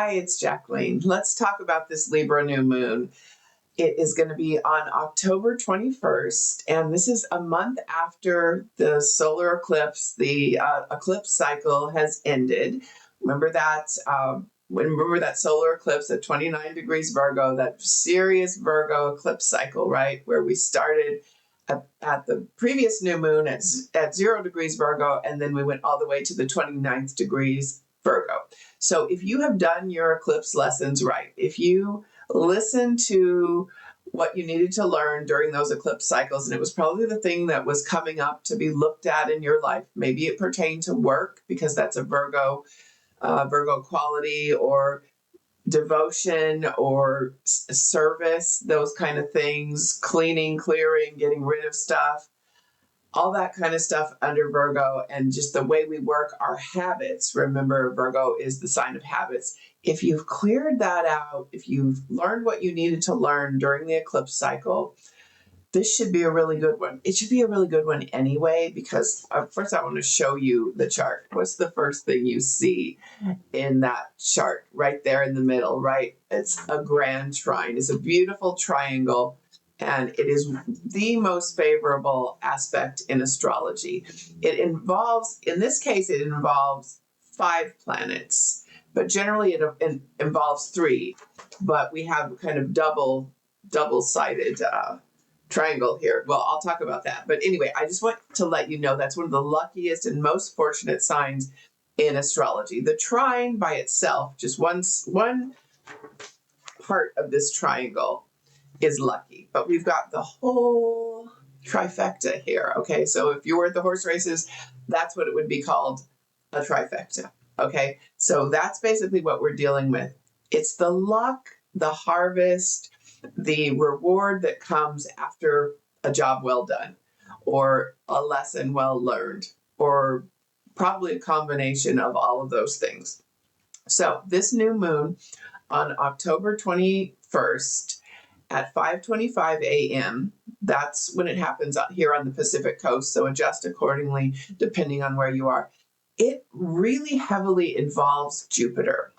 Hi, it's Jackleen. Let's talk about this Libra new moon. It is going to be on October 21st, and this is a month after the solar eclipse. The eclipse cycle has ended. Remember that solar eclipse at 29 degrees Virgo, that serious Virgo eclipse cycle, right? Where we started at the previous new moon at 0 degrees Virgo, and then we went all the way to the 29th degrees Virgo. So if you have done your eclipse lessons right, if you listen to what you needed to learn during those eclipse cycles, and it was probably the thing that was coming up to be looked at in your life. Maybe it pertained to work because that's a Virgo quality, or devotion, or service, those kind of things, cleaning, clearing, getting rid of stuff, all that kind of stuff under Virgo, and just the way we work, our habits. Remember, Virgo is the sign of habits. If you've cleared that out, if you've learned what you needed to learn during the eclipse cycle, this should be a really good one. It should be a really good one anyway, because first I want to show you the chart. What's the first thing you see in that chart? Right there in the middle, right? It's a grand trine. It's a beautiful triangle. And it is the most favorable aspect in astrology. It involves, in this case, it involves 5 planets, but generally it involves 3. But we have kind of double-sided triangle here. Well, I'll talk about that. But anyway, I just want to let you know that's one of the luckiest and most fortunate signs in astrology. The trine by itself, just one part of this triangle, is lucky, but we've got the whole trifecta here. Okay, so if you were at the horse races, that's what it would be called, a trifecta. Okay, so that's basically what we're dealing with. It's the luck, the harvest, the reward that comes after a job well done, or a lesson well learned, or probably a combination of all of those things. So this new moon on October 21st, at 5:25 a.m., that's when it happens out here on the Pacific coast, so adjust accordingly depending on where you are. It really heavily involves Jupiter.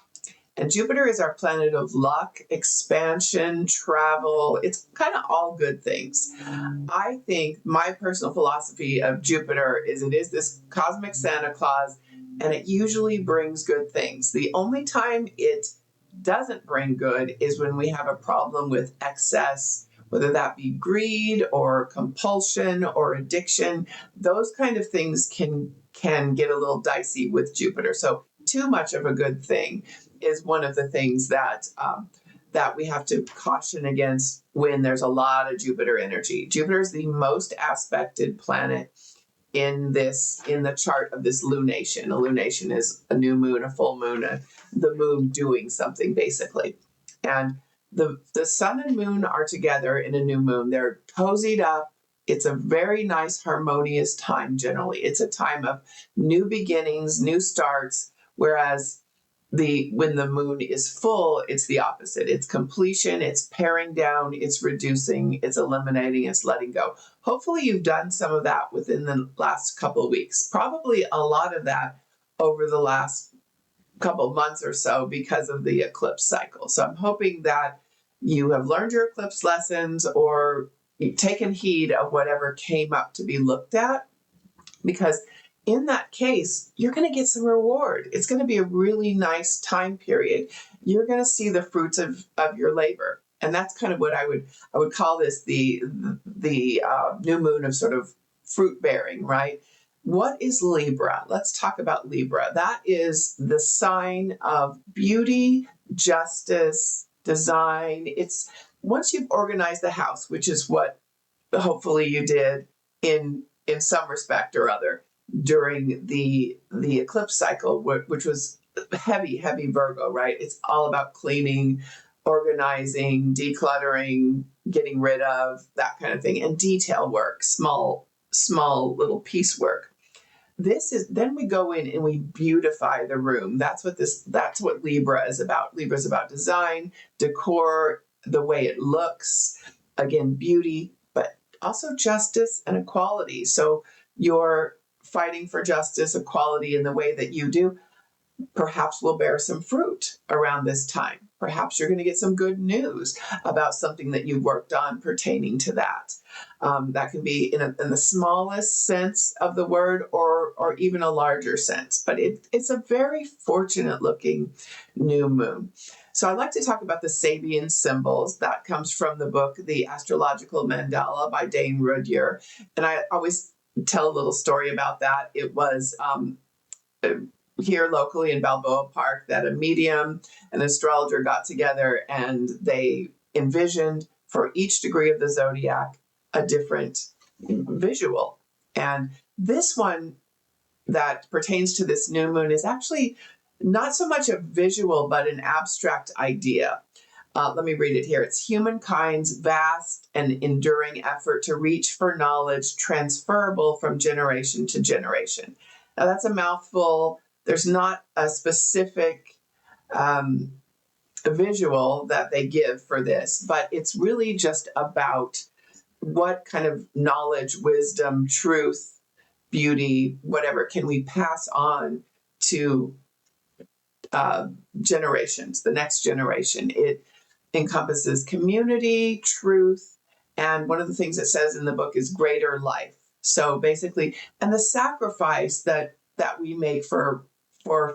And Jupiter is our planet of luck, expansion, travel. It's kind of all good things. I think my personal philosophy of Jupiter is it is this cosmic Santa Claus, and it usually brings good things. The only time it doesn't bring good is when we have a problem with excess, whether that be greed or compulsion or addiction. Those kind of things can get a little dicey with Jupiter. So too much of a good thing is one of the things that we have to caution against when there's a lot of Jupiter energy. Jupiter is the most aspected planet in the chart of this lunation. A lunation is a new moon, a full moon, the moon doing something basically. And the sun and moon are together in a new moon. They're cozied up. It's a very nice, harmonious time generally. It's a time of new beginnings, new starts, whereas when the moon is full, it's the opposite. It's completion, it's paring down, it's reducing, it's eliminating, it's letting go. Hopefully you've done some of that within the last couple of weeks. Probably a lot of that over the last couple of months or so because of the eclipse cycle. So I'm hoping that you have learned your eclipse lessons, or you've taken heed of whatever came up to be looked at, because in that case, you're going to get some reward. It's going to be a really nice time period. You're going to see the fruits of your labor. And that's kind of what I would call this the new moon of sort of fruit bearing, right? What is Libra? Let's talk about Libra. That is the sign of beauty, justice, design. It's once you've organized the house, which is what hopefully you did in some respect or other during the eclipse cycle, which was heavy Virgo, right? It's all about cleaning, organizing, decluttering, getting rid of, that kind of thing, and detail work, small little piecework. Then we go in and we beautify the room. That's what Libra is about. Libra is about design, decor, the way it looks, again, beauty, but also justice and equality. So you're fighting for justice, equality in the way that you do. perhaps will bear some fruit around this time. Perhaps you're going to get some good news about something that you've worked on pertaining to that. That can be in the smallest sense of the word, or even a larger sense. But it's a very fortunate looking new moon. So I'd like to talk about the Sabian symbols. That comes from the book, The Astrological Mandala by Dane Rudhyar. And I always tell a little story about that. It was here locally in Balboa Park that a medium and astrologer got together and they envisioned for each degree of the zodiac a different visual. And this one that pertains to this new moon is actually not so much a visual, but an abstract idea. Let me read it here. It's humankind's vast and enduring effort to reach for knowledge transferable from generation to generation. Now, that's a mouthful. There's not a specific visual that they give for this, but it's really just about what kind of knowledge, wisdom, truth, beauty, whatever, can we pass on to generations, the next generation. It encompasses community, truth, and one of the things it says in the book is greater life. So basically, and the sacrifice that we make for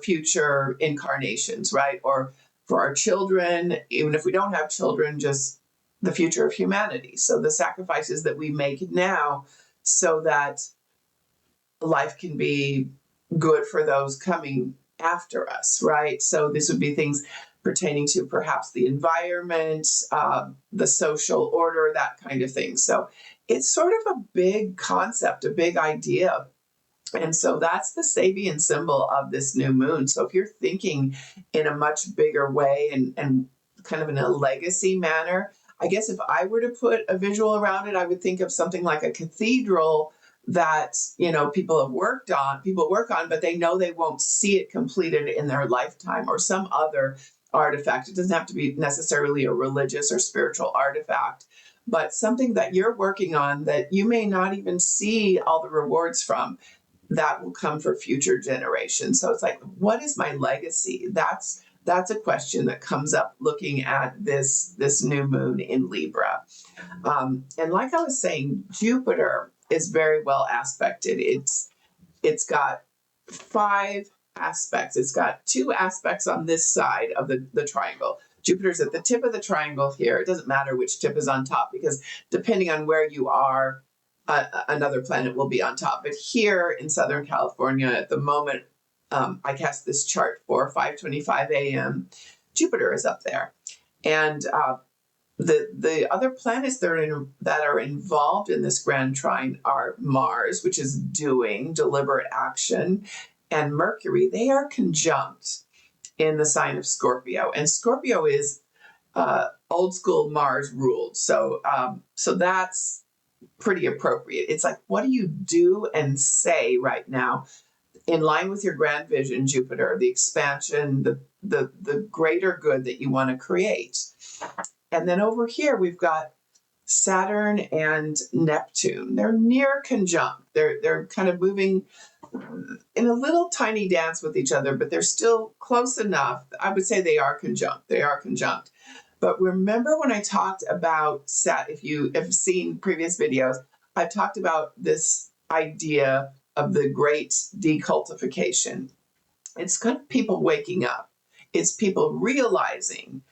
future incarnations, right? Or for our children, even if we don't have children, just the future of humanity. So the sacrifices that we make now so that life can be good for those coming after us, right? So this would be things pertaining to perhaps the environment, the social order, that kind of thing. So it's sort of a big concept, a big idea. And so that's the Sabian symbol of this new moon. So if you're thinking in a much bigger way and kind of in a legacy manner, I guess if I were to put a visual around it, I would think of something like a cathedral that, people work on, but they know they won't see it completed in their lifetime, or some other artifact. It doesn't have to be necessarily a religious or spiritual artifact, but something that you're working on that you may not even see all the rewards from, that will come for future generations. So it's like, what is my legacy? That's a question that comes up looking at this new moon in Libra. And like I was saying, Jupiter is very well aspected. It's got 5 aspects. It's got 2 aspects on this side of the triangle. Jupiter's at the tip of the triangle here. It doesn't matter which tip is on top, because depending on where you are, another planet will be on top. But here in Southern California at the moment, I cast this chart for 5:25 a.m. Jupiter is up there. And the other planets that are involved in this grand trine are Mars, which is doing, deliberate action, and Mercury. They are conjunct in the sign of Scorpio, and Scorpio is old school Mars ruled. So that's pretty appropriate. It's like, what do you do and say right now in line with your grand vision, Jupiter, the expansion, the greater good that you want to create? And then over here, we've got Saturn and Neptune. They're near conjunct. They're kind of moving in a little tiny dance with each other, but they're still close enough. I would say they are conjunct. They are conjunct. But remember when I talked about if you have seen previous videos, I've talked about this idea of the great decultification. It's kind of people waking up. It's people realizing,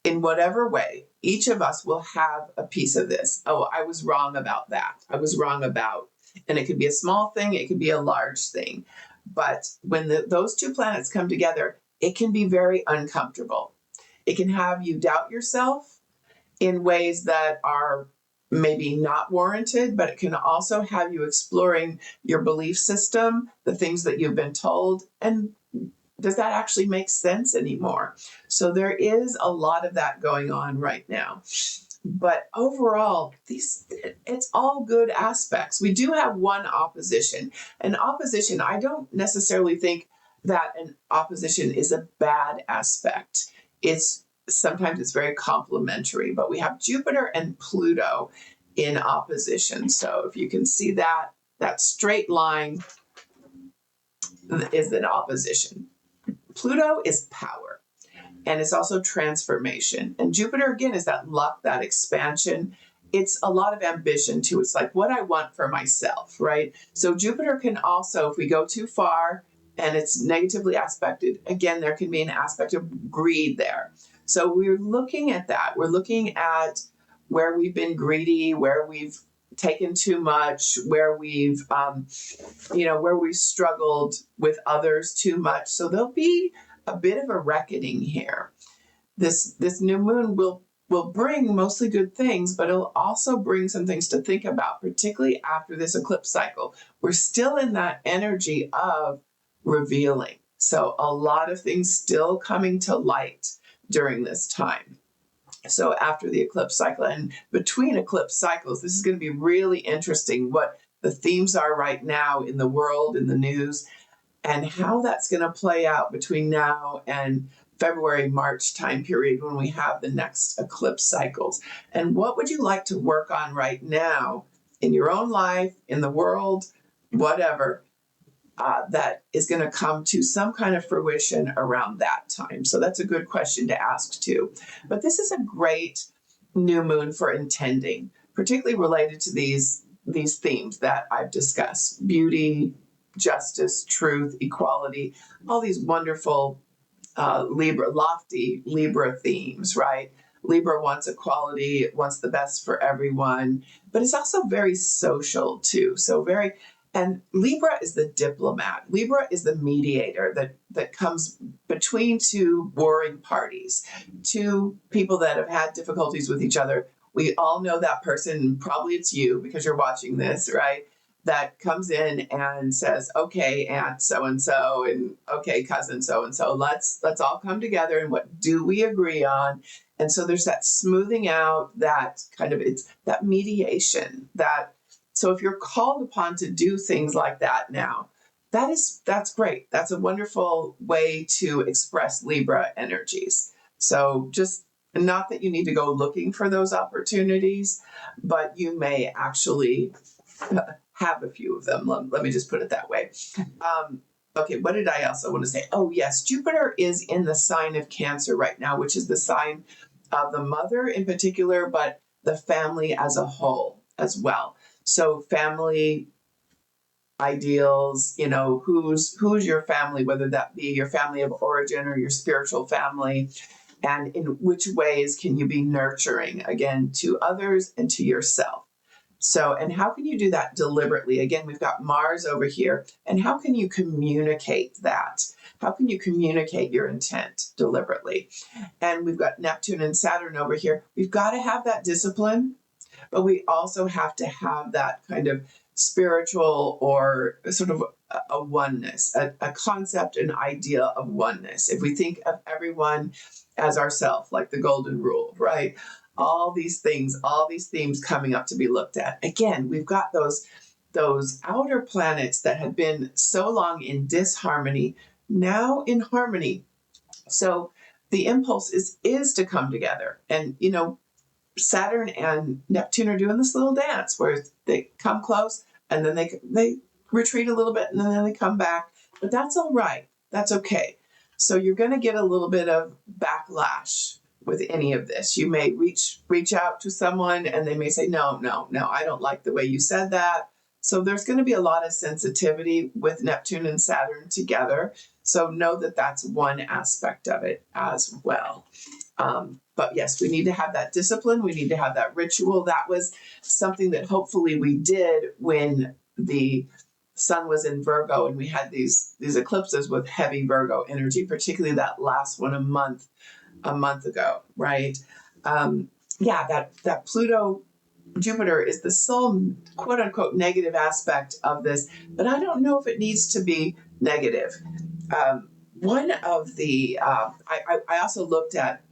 in whatever way, each of us will have a piece of this. Oh, I was wrong about that. I was wrong about, and it could be a small thing, it could be a large thing. But when those 2 planets come together, it can be very uncomfortable. It can have you doubt yourself in ways that are maybe not warranted, but it can also have you exploring your belief system, the things that you've been told, and does that actually make sense anymore? So there is a lot of that going on right now. But overall, it's all good aspects. We do have one opposition. An opposition, I don't necessarily think that an opposition is a bad aspect. Sometimes it's very complementary, but we have Jupiter and Pluto in opposition. So if you can see that straight line is an opposition. Pluto is power, and it's also transformation. And Jupiter, again, is that luck, that expansion. It's a lot of ambition too. It's like what I want for myself, right? So Jupiter can also, if we go too far and it's negatively aspected, again, there can be an aspect of greed there. So we're looking at that. We're looking at where we've been greedy, where we've taken too much, where we've, where we've struggled with others too much. So there'll be a bit of a reckoning here. This new moon will bring mostly good things, but it'll also bring some things to think about, particularly after this eclipse cycle. We're still in that energy of revealing. So a lot of things still coming to light during this time. So after the eclipse cycle and between eclipse cycles, this is going to be really interesting what the themes are right now in the world, in the news, and how that's going to play out between now and February, March time period when we have the next eclipse cycles. And what would you like to work on right now in your own life, in the world, whatever, that is going to come to some kind of fruition around that time? So that's a good question to ask too. But this is a great new moon for intending, particularly related to these themes that I've discussed: beauty, justice, truth, equality, all these wonderful lofty Libra themes, right? Libra wants equality, wants the best for everyone, but it's also very social too. And Libra is the diplomat. Libra is the mediator that comes between two warring parties, two people that have had difficulties with each other. We all know that person, probably it's you because you're watching this, right? That comes in and says, okay, Aunt so-and-so, and okay, cousin so-and-so, let's all come together, and what do we agree on? And so there's that smoothing out, that kind of, it's that mediation, so if you're called upon to do things like that now, that's great. That's a wonderful way to express Libra energies. So just, not that you need to go looking for those opportunities, but you may actually have a few of them. Let me just put it that way. Okay, what did I also want to say? Oh, yes, Jupiter is in the sign of Cancer right now, which is the sign of the mother in particular, but the family as a whole as well. So family ideals, who's your family, whether that be your family of origin or your spiritual family, and in which ways can you be nurturing, again, to others and to yourself. So, and how can you do that deliberately? Again, we've got Mars over here. And how can you communicate that? How can you communicate your intent deliberately? And we've got Neptune and Saturn over here. We've got to have that discipline, but we also have to have that kind of spiritual or sort of a oneness, a concept, an idea of oneness. If we think of everyone as ourself, like the golden rule, right? All these things, all these themes coming up to be looked at. Again, we've got those outer planets that have been so long in disharmony, now in harmony. So the impulse is to come together. And, Saturn and Neptune are doing this little dance where they come close and then they retreat a little bit and then they come back. But that's all right. That's okay. So you're going to get a little bit of backlash with any of this. You may reach out to someone and they may say, no, I don't like the way you said that. So there's going to be a lot of sensitivity with Neptune and Saturn together. So know that that's one aspect of it as well. But yes, we need to have that discipline. We need to have that ritual. That was something that hopefully we did when the sun was in Virgo and we had these eclipses with heavy Virgo energy, particularly that last one a month ago, right? That Pluto Jupiter is the sole quote unquote negative aspect of this, but I don't know if it needs to be negative. One of the, I also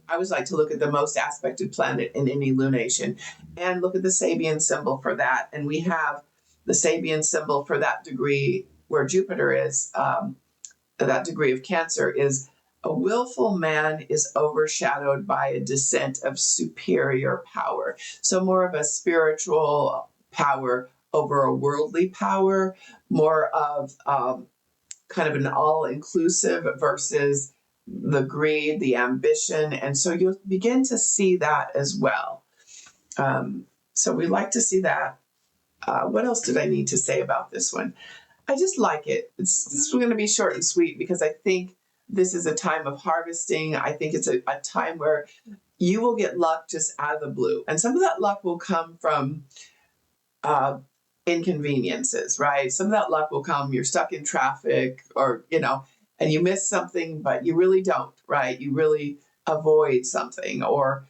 I always like to look at the most aspected planet in any lunation and look at the Sabian symbol for that. And we have the Sabian symbol for that degree where Jupiter is, that degree of Cancer is: a willful man is overshadowed by a descent of superior power. So more of a spiritual power over a worldly power, more of kind of an all-inclusive versus the greed, the ambition. And so you'll begin to see that as well. So we like to see that. What else did I need to say about this one? I just like it. This is going to be short and sweet because I think this is a time of harvesting. I think it's a time where you will get luck just out of the blue. And some of that luck will come from uh, inconveniences, right? Some of that luck will come, you're stuck in traffic or, and you miss something, but you really don't, right? You really avoid something, or,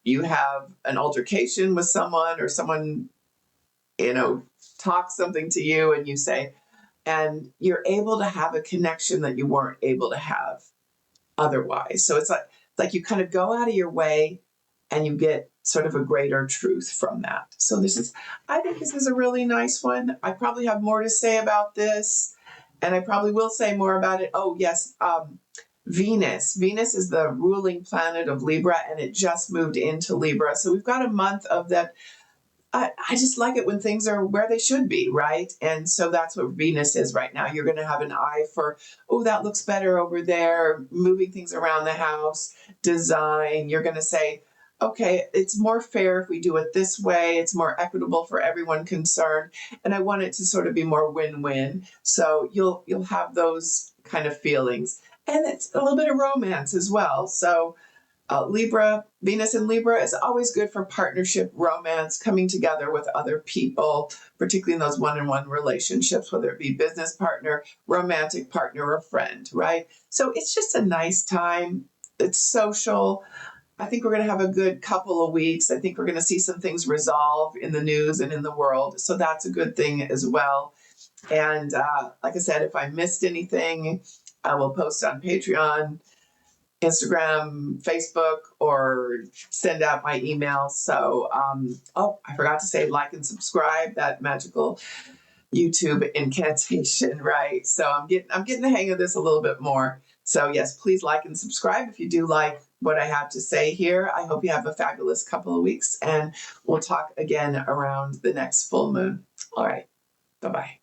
you have an altercation with someone, or someone, talks something to you and you say, and you're able to have a connection that you weren't able to have otherwise. So it's like you kind of go out of your way and you get sort of a greater truth from that. So I think this is a really nice one. I probably have more to say about this, and I probably will say more about it. Oh, yes. Venus. Venus is the ruling planet of Libra, and it just moved into Libra. So we've got a month of that. I just like it when things are where they should be, right? And so that's what Venus is right now. You're going to have an eye for, oh, that looks better over there, moving things around the house, design. You're going to say, okay, it's more fair if we do it this way. It's more equitable for everyone concerned. And I want it to sort of be more win-win. So you'll have those kind of feelings. And it's a little bit of romance as well. So Libra, Venus in Libra is always good for partnership, romance, coming together with other people, particularly in those one-on-one relationships, whether it be business partner, romantic partner, or friend, right? So it's just a nice time. It's social. I think we're going to have a good couple of weeks. I think we're going to see some things resolve in the news and in the world. So that's a good thing as well. And like I said, if I missed anything, I will post on Patreon, Instagram, Facebook, or send out my email. So, I forgot to say like and subscribe, that magical YouTube incantation, right? So I'm getting the hang of this a little bit more. So yes, please like and subscribe if you do like what I have to say here. I hope you have a fabulous couple of weeks, and we'll talk again around the next full moon. All right. Bye-bye.